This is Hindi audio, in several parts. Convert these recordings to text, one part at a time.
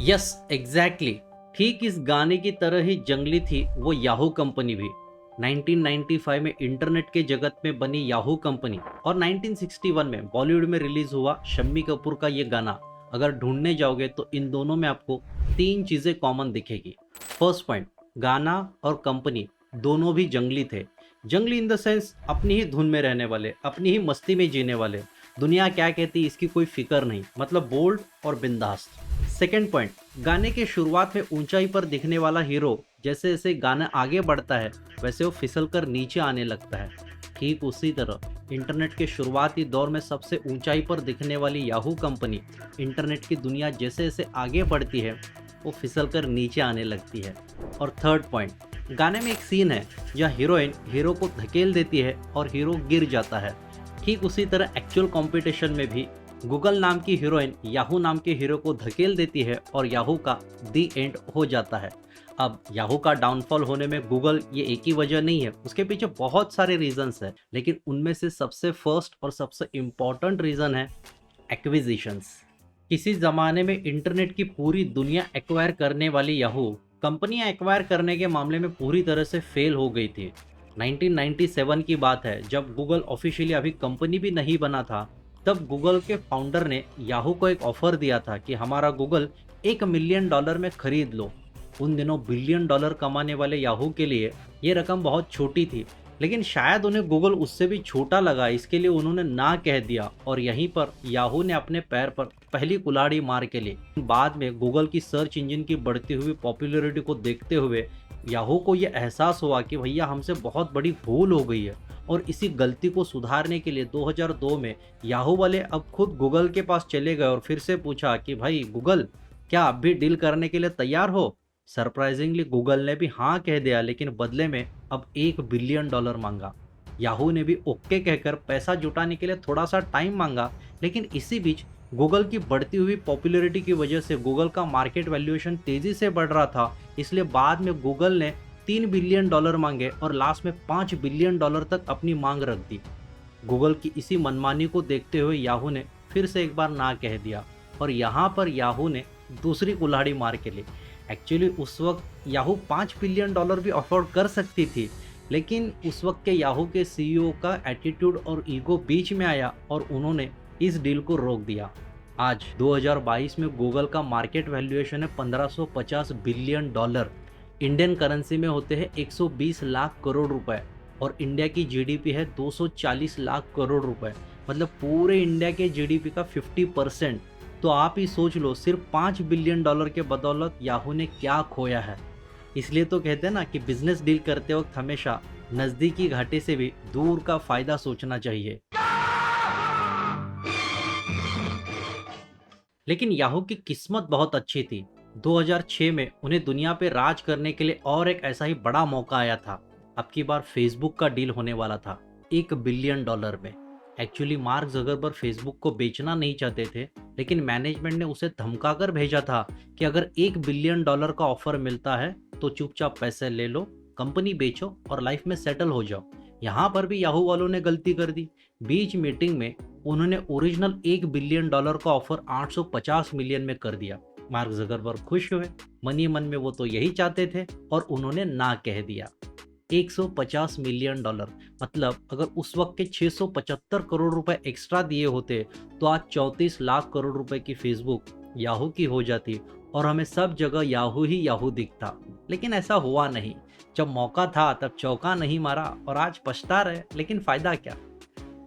यस एग्जैक्टली ठीक इस गाने की तरह ही जंगली थी वो याहू कंपनी भी। 1995 में इंटरनेट के जगत में बनी याहू कंपनी और 1961 में बॉलीवुड में रिलीज हुआ शम्मी कपूर का ये गाना। अगर ढूंढने जाओगे तो इन दोनों में आपको तीन चीजें कॉमन दिखेगी। फर्स्ट पॉइंट, गाना और कंपनी दोनों भी जंगली थे। जंगली इन द सेंस अपनी ही धुन में रहने वाले, अपनी ही मस्ती में जीने वाले, दुनिया क्या कहती इसकी कोई फिक्र नहीं, मतलब बोल्ड और बिंदास। सेकेंड पॉइंट, गाने के शुरुआत में ऊंचाई पर दिखने वाला हीरो जैसे जैसे गाना आगे बढ़ता है वैसे वो फिसल कर नीचे आने लगता है। ठीक उसी तरह इंटरनेट के शुरुआती दौर में सबसे ऊंचाई पर दिखने वाली याहू कंपनी इंटरनेट की दुनिया जैसे जैसे आगे बढ़ती है वो फिसल कर नीचे आने लगती है। और थर्ड पॉइंट, गाने में एक सीन है जहाँ हीरोइन हीरो को धकेल देती है और हीरो गिर जाता है। ठीक उसी तरह एक्चुअल कंपटीशन में भी गूगल नाम की हीरोइन याहू नाम के हीरो को धकेल देती है और याहू का दी एंड हो जाता है। अब याहू का डाउनफॉल होने में गूगल ये एक ही वजह नहीं है, उसके पीछे बहुत सारे रीजंस हैं, लेकिन उनमें से सबसे फर्स्ट और सबसे इम्पॉर्टेंट रीजन है एक्विजिशंस। किसी ज़माने में इंटरनेट की पूरी दुनिया एक्वायर करने वाली याहू कंपनियां एक्वायर करने के मामले में पूरी तरह से फेल हो गई थी। 1997 की बात है, जब गूगल ऑफिशियली अभी कंपनी भी नहीं बना था। तब गूगल के फाउंडर ने याहू को एक ऑफर दिया था कि हमारा गूगल $1 मिलियन में खरीद लो। उन दिनों बिलियन डॉलर कमाने वाले याहू के लिए ये रकम बहुत छोटी थी, लेकिन शायद उन्हें गूगल उससे भी छोटा लगा, इसके लिए उन्होंने ना कह दिया और यहीं पर याहू ने अपने पैर पर पहली कुल्हाड़ी मार के ली। बाद में गूगल की सर्च इंजन की बढ़ती हुई पॉपुलैरिटी को देखते हुए याहू को यह एहसास हुआ कि भैया हमसे बहुत बड़ी भूल हो गई है, और इसी गलती को सुधारने के लिए 2002 में याहू वाले अब खुद गूगल के पास चले गए और फिर से पूछा कि भाई गूगल, क्या अब भी डील करने के लिए तैयार हो। सरप्राइजिंगली गूगल ने भी हाँ कह दिया, लेकिन बदले में अब $1 बिलियन मांगा। याहू ने भी ओके कहकर पैसा जुटाने के लिए थोड़ा सा टाइम मांगा, लेकिन इसी बीच गूगल की बढ़ती हुई पॉपुलैरिटी की वजह से गूगल का मार्केट वैल्यूएशन तेजी से बढ़ रहा था, इसलिए बाद में गूगल ने $3 बिलियन मांगे और लास्ट में $5 बिलियन तक अपनी मांग रख दी। गूगल की इसी मनमानी को देखते हुए याहू ने फिर से एक बार ना कह दिया और यहाँ पर याहू ने दूसरी कुल्हाड़ी मार के ली। एक्चुअली उस वक्त याहू $5 बिलियन भी अफोर्ड कर सकती थी, लेकिन उस वक्त के याहू के सीईओ का एटीट्यूड और ईगो बीच में आया और उन्होंने इस डील को रोक दिया। आज 2022 में गूगल का मार्केट वैल्यूएशन है $1550 बिलियन। इंडियन करेंसी में होते हैं 120 लाख करोड़ रुपए और इंडिया की जीडीपी है 240 लाख करोड़ रुपए, मतलब पूरे इंडिया के जीडीपी का 50%। तो आप ही सोच लो, सिर्फ $5 बिलियन के बदौलत याहू ने क्या खोया है। इसलिए तो कहते हैं ना कि बिजनेस डील करते वक्त हमेशा नजदीकी घाटे से भी दूर का फायदा सोचना चाहिए। लेकिन याहू की किस्मत बहुत अच्छी थी। 2006 में उन्हें दुनिया पे राज करने के लिए और एक ऐसा ही बड़ा मौका आया था। अब की बार फेसबुक का डील होने वाला था $1 बिलियन में। एक्चुअली मार्क ज़करबर्ग फेसबुक को बेचना नहीं चाहते थे, लेकिन मैनेजमेंट ने उसे धमकाकर भेजा था कि अगर $1 बिलियन का ऑफर मिलता है तो चुपचाप पैसे ले लो, कंपनी बेचो और लाइफ में सेटल हो जाओ। यहाँ पर भी याहू वालों ने गलती कर दी। बीच मीटिंग में उन्होंने ओरिजिनल $1 बिलियन का ऑफर 850 मिलियन में कर दिया। मार्क ज़करबर्ग खुश हुए, मन ही मन में वो तो यही चाहते थे और उन्होंने ना कह दिया। $150 मिलियन, मतलब अगर उस वक्त के 675 करोड़ रुपए एक्स्ट्रा दिए होते तो आज 34 लाख करोड़ रुपए की फेसबुक याहू की हो जाती और हमें सब जगह याहू ही याहू दिखता। लेकिन ऐसा हुआ नहीं। जब मौका था तब चौका नहीं मारा और आज पछता रहे, लेकिन फायदा क्या।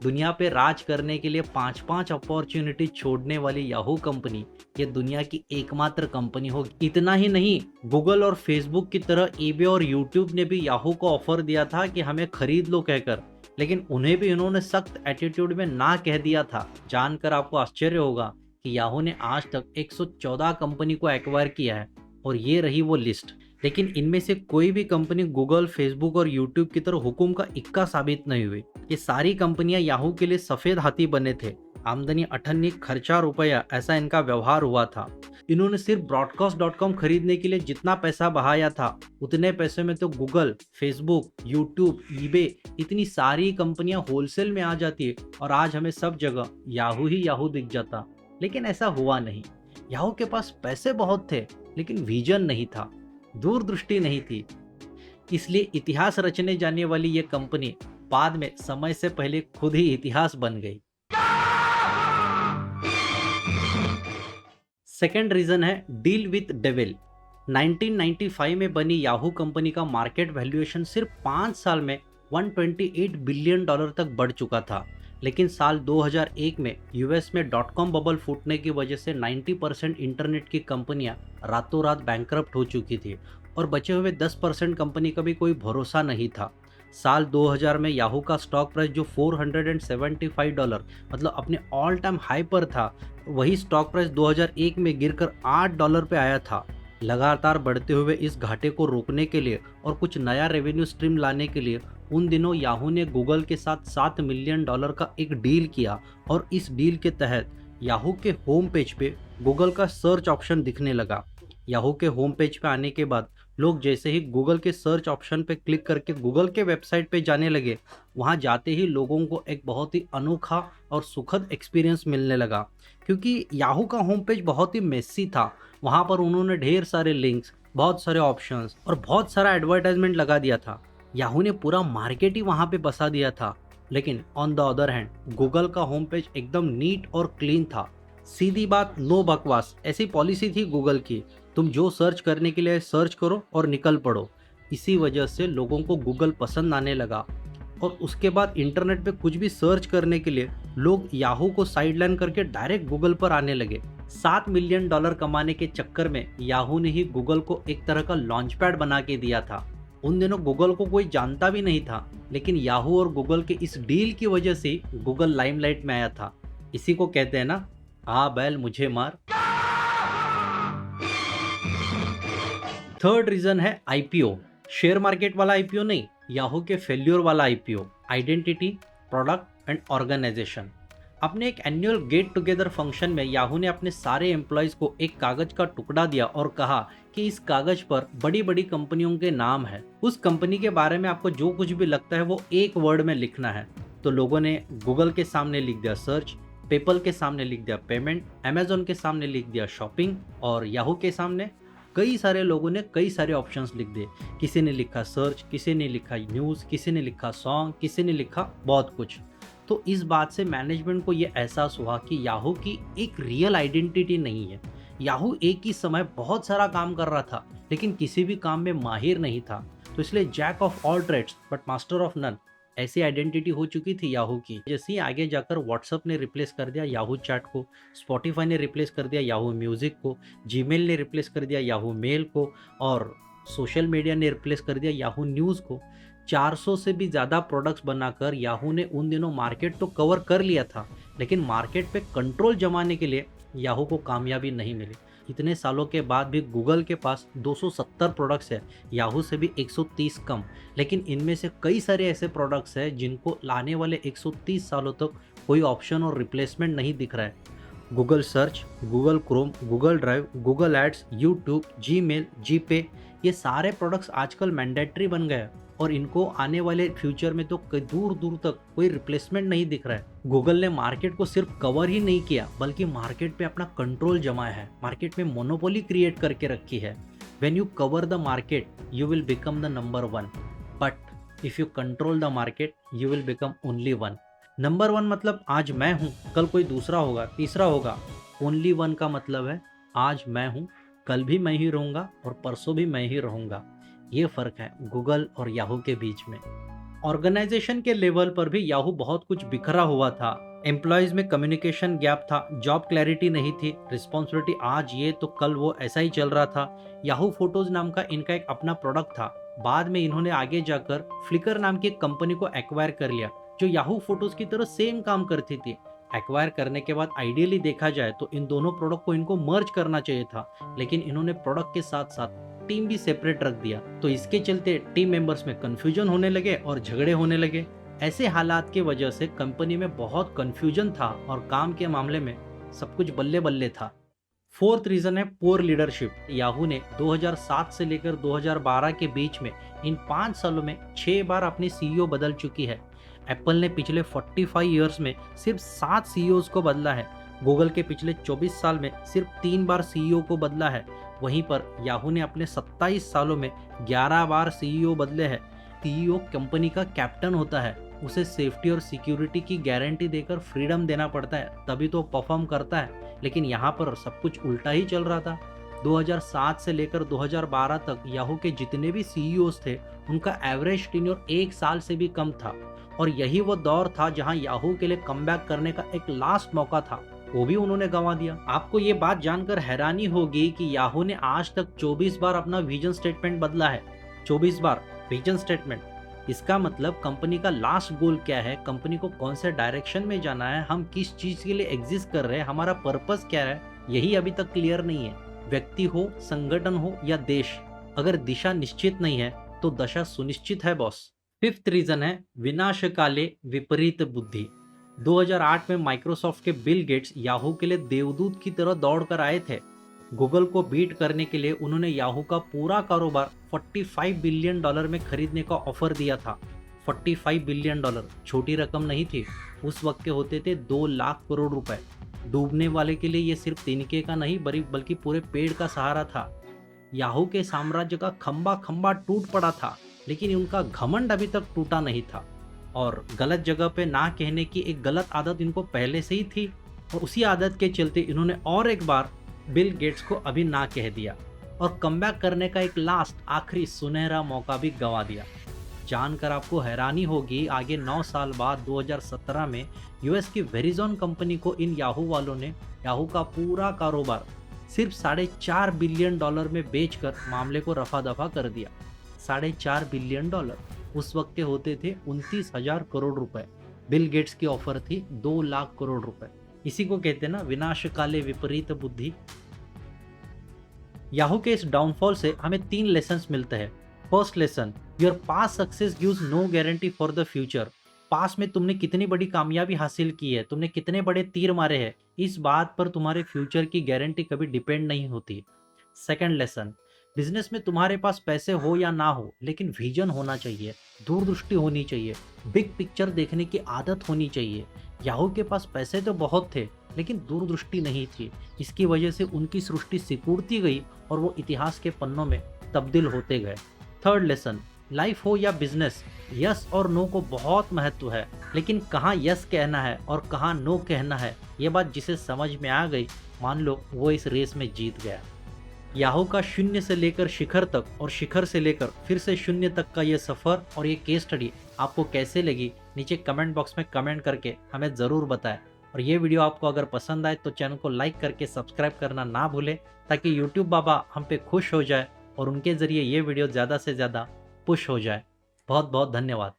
दुनिया पे राज करने के लिए 5-5 अपॉर्चुनिटी छोड़ने वाली याहू कंपनी ये दुनिया की एकमात्र कंपनी होगी। इतना ही नहीं, गूगल और फेसबुक की तरह ईबे और यूट्यूब ने भी याहू को ऑफर दिया था कि हमें खरीद लो कहकर, लेकिन उन्हें भी इन्होंने सख्त एटीट्यूड में ना कह दिया था। जानकर आपको आश्चर्य होगा कि याहू ने आज तक 114 कंपनी को एक्वायर किया है और ये रही वो लिस्ट। लेकिन इनमें से कोई भी कंपनी गूगल, फेसबुक और यूट्यूब की तरह हुकुम का इक्का साबित नहीं हुई। ये सारी कंपनियां याहू के लिए सफेद हाथी बने थे। आमदनी अठन्नी, खर्चा रुपया, ऐसा इनका व्यवहार हुआ था। इन्होंने सिर्फ ब्रॉडकास्ट.com खरीदने के लिए जितना पैसा बहाया था, उतने पैसे में तो गूगल, फेसबुक, यूट्यूब, ईबे, इतनी सारी कंपनियां होलसेल में आ जाती और आज हमें सब जगह याहू ही याहू दिख जाता। लेकिन ऐसा हुआ नहीं। याहू के पास पैसे बहुत थे, लेकिन विजन नहीं था, दूरदृष्टि नहीं थी। इसलिए इतिहास रचने जाने वाली ये कंपनी बाद में समय से पहले खुद ही इतिहास बन गई। सेकेंड रीजन है डील विथ डेविल। 1995 में बनी याहू कंपनी का मार्केट वैल्यूएशन सिर्फ 5 साल में 128 बिलियन डॉलर तक बढ़ चुका था। लेकिन साल 2001 में यूएस में डॉट कॉम बबल फूटने की वजह से 90% इंटरनेट की कंपनियां रातों रात बैंकरप्ट हो चुकी थी और बचे हुए 10% कंपनी का भी कोई भरोसा नहीं था। साल 2000 में याहू का स्टॉक प्राइस जो $475 मतलब अपने ऑल टाइम हाई पर था, वही स्टॉक प्राइस 2001 में गिरकर $8 पे आया था। लगातार बढ़ते हुए इस घाटे को रोकने के लिए और कुछ नया रेवेन्यू स्ट्रीम लाने के लिए उन दिनों याहू ने गूगल के साथ $7 मिलियन का एक डील किया और इस डील के तहत याहू के होम पेज पे गूगल का सर्च ऑप्शन दिखने लगा। याहू के होम पेज पे आने के बाद लोग जैसे ही गूगल के सर्च ऑप्शन पे क्लिक करके गूगल के वेबसाइट पे जाने लगे, वहाँ जाते ही लोगों को एक बहुत ही अनोखा और सुखद एक्सपीरियंस मिलने लगा। क्योंकि याहू का होम पेज बहुत ही मेसी था। वहाँ पर उन्होंने ढेर सारे लिंक्स, बहुत सारे ऑप्शंस और बहुत सारा एडवर्टाइजमेंट लगा दिया था। याहू ने पूरा मार्केट ही वहाँ पे बसा दिया था। लेकिन on the other hand Google का होम पेज एकदम नीट और क्लीन था। सीधी बात, नो बकवास, ऐसी पॉलिसी थी गूगल की। तुम जो सर्च करने के लिए सर्च करो और निकल पड़ो। इसी वजह से लोगों को गूगल पसंद आने लगा और उसके बाद इंटरनेट पे कुछ भी सर्च करने के लिए लोग याहू को साइडलाइन करके डायरेक्ट गूगल पर आने लगे। $7 मिलियन कमाने के चक्कर में याहू ने ही गूगल को एक तरह का लॉन्च पैड बना के दिया था। उन दिनों गूगल को कोई जानता भी नहीं था, लेकिन याहू और गूगल के इस डील की वजह से गूगल लाइमलाइट में आया था। इसी को कहते हैं ना, आ बैल मुझे मार। थर्ड रीजन है आईपीओ। शेयर मार्केट वाला आईपीओ नहीं, याहू के फेल्योर वाला IPO. Identity, product and organisation. अपने एक एनुअल गेट टुगेदर फंक्शन में याहू ने अपने सारे एम्प्लॉयज को एक कागज का टुकड़ा दिया और कहा कि इस कागज पर बड़ी बड़ी कंपनियों के नाम है। उस कंपनी के बारे में आपको जो कुछ भी लगता है वो एक वर्ड में लिखना है। तो लोगों ने गूगल के सामने लिख दिया सर्च, पेपल के सामने लिख दिया पेमेंट, अमेजोन के सामने लिख दिया शॉपिंग और याहू के सामने कई सारे लोगों ने कई सारे ऑप्शंस लिख दिए। किसी ने लिखा सर्च, किसी ने लिखा न्यूज़, किसी ने लिखा सॉन्ग, किसी ने लिखा बहुत कुछ। तो इस बात से मैनेजमेंट को ये एहसास हुआ कि याहू की एक रियल आइडेंटिटी नहीं है। याहू एक ही समय बहुत सारा काम कर रहा था, लेकिन किसी भी काम में माहिर नहीं था। तो इसलिए jack of all trades but master of none, ऐसी आइडेंटिटी हो चुकी थी याहू की। जैसे ही आगे जाकर व्हाट्सएप ने रिप्लेस कर दिया याहू चैट को, स्पॉटिफाई ने रिप्लेस कर दिया याहू म्यूजिक को, जीमेल ने रिप्लेस कर दिया याहू मेल को और सोशल मीडिया ने रिप्लेस कर दिया याहू न्यूज़ को। 400 से भी ज़्यादा प्रोडक्ट्स बनाकर याहू ने उन दिनों मार्केट तो कवर कर लिया था, लेकिन मार्केट पे कंट्रोल जमाने के लिए याहू को कामयाबी नहीं मिली। इतने सालों के बाद भी गूगल के पास 270 प्रोडक्ट्स है, याहू से भी 130 कम। लेकिन इनमें से कई सारे ऐसे प्रोडक्ट्स हैं जिनको लाने वाले 130 सालों तक कोई ऑप्शन और रिप्लेसमेंट नहीं दिख रहा है। Google search, Google Chrome, Google Drive, Google Ads, YouTube, Gmail, GPay, ये सारे प्रोडक्ट्स आजकल मैंडेटरी बन गए हैं और इनको आने वाले फ्यूचर में तो दूर दूर तक कोई रिप्लेसमेंट नहीं दिख रहा है। गूगल ने मार्केट को सिर्फ कवर ही नहीं किया, बल्कि मार्केट पे अपना कंट्रोल जमाया है, मार्केट में मोनोपोली क्रिएट करके रखी है। When you cover the market you will become the number 1, but if you control the market you will become only 1। Number 1 मतलब आज मैं हूँ, कल कोई दूसरा होगा, तीसरा होगा। ओनली 1 का मतलब है आज मैं हूँ, कल भी मैं ही रहूँगा और परसों भी मैं ही रहूँगा। ये फ़र्क है गूगल और याहू के बीच में। ऑर्गेनाइजेशन के लेवल पर भी याहू बहुत कुछ बिखरा हुआ था। एम्प्लॉयज़ में कम्युनिकेशन गैप था, जॉब क्लैरिटी नहीं थी, रिस्पॉन्सिबिलिटी आज ये तो कल वो, ऐसा ही चल रहा था। याहू फोटोज़ नाम का इनका एक अपना प्रोडक्ट था। बाद में इन्होंने आगे जाकर फ्लिकर नाम की एक कंपनी को एक्वायर कर लिया जो याहू फोटोज़ की तरह सेम काम करती थी। एक्वायर करने के बाद आइडियली देखा जाए तो इन दोनों प्रोडक्ट को इनको मर्ज करना चाहिए था, लेकिन इन्होंने प्रोडक्ट के साथ साथ टीम भी सेपरेट रख दिया। तो इसके चलते टीम मेंबर्स में कंफ्यूजन होने लगे और झगड़े होने लगे। ऐसे हालात की वजह से कंपनी में बहुत कंफ्यूजन था और काम के मामले में सब कुछ बल्ले बल्ले था। फोर्थ रीजन है पुअर लीडरशिप। याहू ने 2007 से लेकर 2012 के बीच में इन 5 सालों में 6 बार अपनी सीईओ बदल चुकी है। एप्पल ने पिछले 45 ईयर्स में सिर्फ 7 सीईओज को बदला है। गूगल के पिछले 24 साल में सिर्फ 3 बार सीईओ को बदला है, वहीं पर याहू ने अपने 27 सालों में 11 बार सीईओ बदले हैं। सीईओ कंपनी का कैप्टन होता है, उसे सेफ्टी और सिक्योरिटी की गारंटी देकर फ्रीडम देना पड़ता है, तभी तो परफॉर्म करता है। लेकिन यहाँ पर सब कुछ उल्टा ही चल रहा था। 2007 से लेकर 2012 तक याहू के जितने भी सीईओज थे, उनका एवरेज टेन्योर 1 साल से भी कम था। और यही वो दौर था जहां याहू के लिए कमबैक करने का एक लास्ट मौका था, वो भी उन्होंने गंवा दिया। आपको ये बात जानकर हैरानी होगी कि याहू ने आज तक 24 बार अपना विजन स्टेटमेंट बदला है। 24 बार विजन स्टेटमेंट। इसका मतलब कंपनी का लास्ट गोल क्या है, कंपनी को कौन से डायरेक्शन में जाना है, हम किस चीज के लिए एग्जिस्ट कर रहे हैं, हमारा पर्पस क्या है, यही अभी तक क्लियर नहीं है। व्यक्ति हो, संगठन हो या देश, अगर दिशा निश्चित नहीं है तो दशा सुनिश्चित है बॉस। फिफ्थ रीजन है विनाश काले विपरीत बुद्धि। 2008 में माइक्रोसॉफ्ट के बिल गेट्स याहू के लिए देवदूत की तरह दौड़ कर आए थे। गूगल को बीट करने के लिए उन्होंने याहू का पूरा कारोबार $45 बिलियन में खरीदने का ऑफर दिया था। $45 बिलियन छोटी रकम नहीं थी, उस वक्त के होते थे 2 लाख करोड़ रुपए। डूबने वाले के लिए ये सिर्फ तिनके का नहीं बल्कि पूरे पेड़ का सहारा था। याहू के साम्राज्य का खंबा खंबा टूट पड़ा था, लेकिन उनका घमंड अभी तक टूटा नहीं था। और गलत जगह पे ना कहने की एक गलत आदत इनको पहले से ही थी, और उसी आदत के चलते इन्होंने और एक बार बिल गेट्स को अभी ना कह दिया और कमबैक करने का एक लास्ट आखिरी सुनहरा मौका भी गंवा दिया। जानकर आपको हैरानी होगी, आगे 9 साल बाद 2017 में यूएस की वेरिजॉन कंपनी को इन याहू वालों ने याहू का पूरा कारोबार सिर्फ $4.5 बिलियन में बेचकर मामले को रफा दफा कर दिया। $4.5 बिलियन उस वक्त के होते थे 29,000 करोड़ रुपए। बिल गेट्स की ऑफर थी 2 लाख करोड़ रुपए। इसी को कहते हैं ना विनाशकाले विपरीत बुद्धि। याहू के इस डाउनफॉल से हमें 3 लेसन्स मिलते हैं। First lesson, your past success gives no guarantee for the future. Past में तुमने कितनी बड़ी कामयाबी हासिल की है, तुमने कितने बड़े तीर मारे हैं, इस बात पर तुम्हारे फ्यूचर की गारंटी कभी डिपेंड नहीं होती। सेकंड लेसन, बिजनेस में तुम्हारे पास पैसे हो या ना हो, लेकिन विजन होना चाहिए, दूरदृष्टि होनी चाहिए, बिग पिक्चर देखने की आदत होनी चाहिए। याहू के पास पैसे तो बहुत थे, लेकिन दूरदृष्टि नहीं थी। इसकी वजह से उनकी सृष्टि सिकुड़ती गई और वो इतिहास के पन्नों में तब्दील होते गए। थर्ड लेसन, लाइफ हो या बिजनेस, यस और नो को बहुत महत्व है, लेकिन कहाँ यस कहना है और कहाँ नो कहना है, ये बात जिसे समझ में आ गई, मान लो वो इस रेस में जीत गया। याहू का शून्य से लेकर शिखर तक और शिखर से लेकर फिर से शून्य तक का ये सफ़र और ये केस स्टडी आपको कैसे लगी, नीचे कमेंट बॉक्स में कमेंट करके हमें ज़रूर बताएं। और ये वीडियो आपको अगर पसंद आए तो चैनल को लाइक करके सब्सक्राइब करना ना भूलें, ताकि यूट्यूब बाबा हम पे खुश हो जाए और उनके ज़रिए ये वीडियो ज़्यादा से ज़्यादा पुश हो जाए। बहुत बहुत धन्यवाद।